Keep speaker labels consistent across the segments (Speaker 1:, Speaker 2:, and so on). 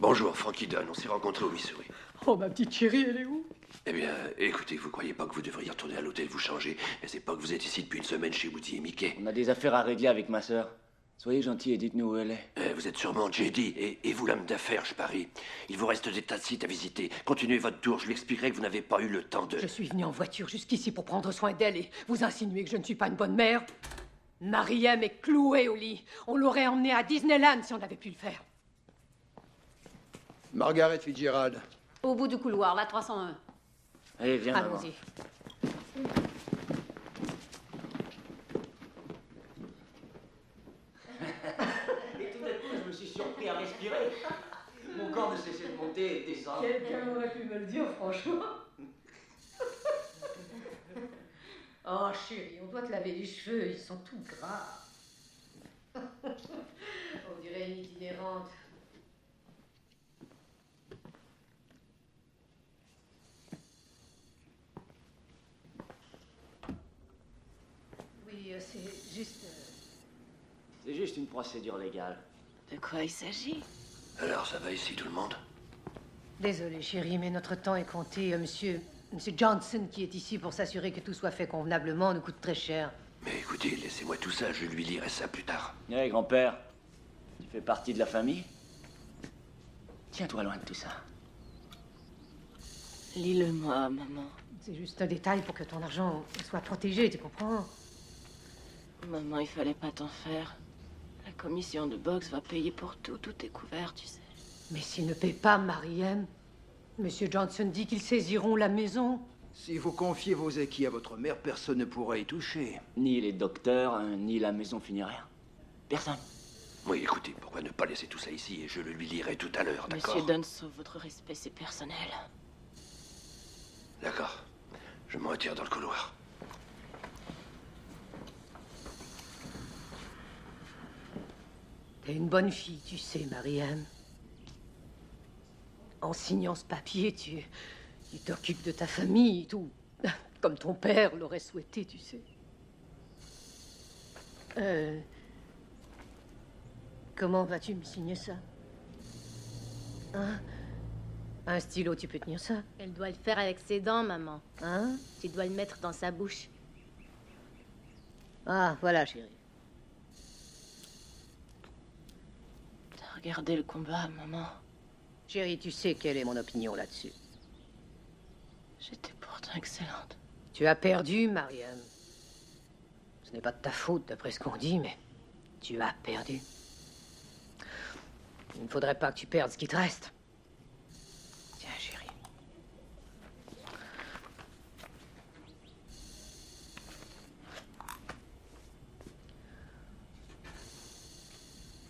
Speaker 1: Bonjour, Frankie Dunn. On s'est rencontrés au Missouri.
Speaker 2: Oh, ma petite chérie, elle est où?
Speaker 1: Eh bien, écoutez, vous croyez pas que vous devriez retourner à l'hôtel vous changer? Mais c'est pas que vous êtes ici depuis une semaine chez Woody et Mickey.
Speaker 3: On a des affaires à régler avec ma sœur. Soyez gentil et dites-nous où elle est.
Speaker 1: Vous êtes sûrement JD, et vous l'homme d'affaires, je parie. Il vous reste des tas de sites à visiter. Continuez votre tour, je lui expliquerai que vous n'avez pas eu le temps de...
Speaker 2: Je suis venue en voiture jusqu'ici pour prendre soin d'elle et vous insinuez que je ne suis pas une bonne mère? Marie-M est clouée au lit. On l'aurait emmenée à Disneyland si on avait pu le faire.
Speaker 4: Margaret Fitzgerald.
Speaker 5: Au bout du couloir, la 301.
Speaker 3: Allez, viens, maman.
Speaker 2: Allons-y.
Speaker 3: Et tout d'un coup, je me suis surpris à respirer. Mon corps ne cessait de monter et de descendre.
Speaker 2: Quelqu'un aurait pu me le dire, franchement. Oh, chérie, on doit te laver les cheveux, ils sont tout gras. On dirait une itinérante. Oui, c'est juste...
Speaker 3: C'est juste une procédure légale.
Speaker 5: De quoi il s'agit?
Speaker 1: Alors, ça va ici, tout le monde?
Speaker 2: Désolée, chérie, mais notre temps est compté. Monsieur Johnson, qui est ici pour s'assurer que tout soit fait convenablement, nous coûte très cher.
Speaker 1: Mais écoutez, laissez-moi tout ça, je lui lirai ça plus tard.
Speaker 3: Hé, grand-père, tu fais partie de la famille? Tiens-toi loin de tout ça.
Speaker 5: Lis-le-moi, maman.
Speaker 2: C'est juste un détail pour que ton argent soit protégé, tu comprends?
Speaker 5: Maman, il fallait pas t'en faire. La commission de boxe va payer pour tout. Tout est couvert, tu sais.
Speaker 2: Mais s'ils ne paient pas, Marie-M, Monsieur Johnson dit qu'ils saisiront la maison.
Speaker 4: Si vous confiez vos acquis à votre mère, personne ne pourra y toucher.
Speaker 3: Ni les docteurs, ni la maison funéraire. Personne.
Speaker 1: Oui, écoutez, pourquoi ne pas laisser tout ça ici et je le lui lirai tout à l'heure, d'accord?
Speaker 5: Monsieur Dunn, sauve votre respect, c'est personnel.
Speaker 1: D'accord. Je me retire dans le couloir.
Speaker 2: T'es une bonne fille, tu sais, Marie-M. En signant ce papier, tu t'occupes de ta famille, tout comme ton père l'aurait souhaité, tu sais. Comment vas-tu me signer ça? Hein? Un stylo, tu peux tenir ça?
Speaker 6: Elle doit le faire avec ses dents, maman.
Speaker 2: Hein?
Speaker 6: Tu dois le mettre dans sa bouche.
Speaker 2: Ah, voilà, chérie.
Speaker 5: T'as regardé le combat, maman?
Speaker 2: Chérie, tu sais quelle est mon opinion là-dessus.
Speaker 5: J'étais pourtant excellente.
Speaker 2: Tu as perdu, Mariam. Ce n'est pas de ta faute, d'après ce qu'on dit, mais tu as perdu. Il ne faudrait pas que tu perdes ce qui te reste. Tiens, chérie.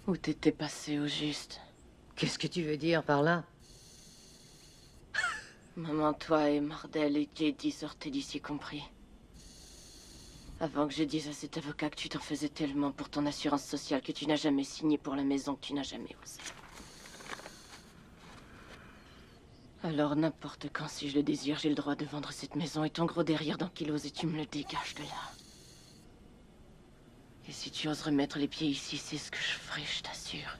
Speaker 5: Où t'étais passé au juste?
Speaker 2: Qu'est-ce que tu veux dire par là?
Speaker 5: Maman, toi et Mardel et JD sortez d'ici compris. Avant que je dise à cet avocat que tu t'en faisais tellement pour ton assurance sociale que tu n'as jamais signé pour la maison que tu n'as jamais osé. Alors n'importe quand, si je le désire, j'ai le droit de vendre cette maison et ton gros derrière dans kilos et tu me le dégages de là. Et si tu oses remettre les pieds ici, c'est ce que je ferai, je t'assure.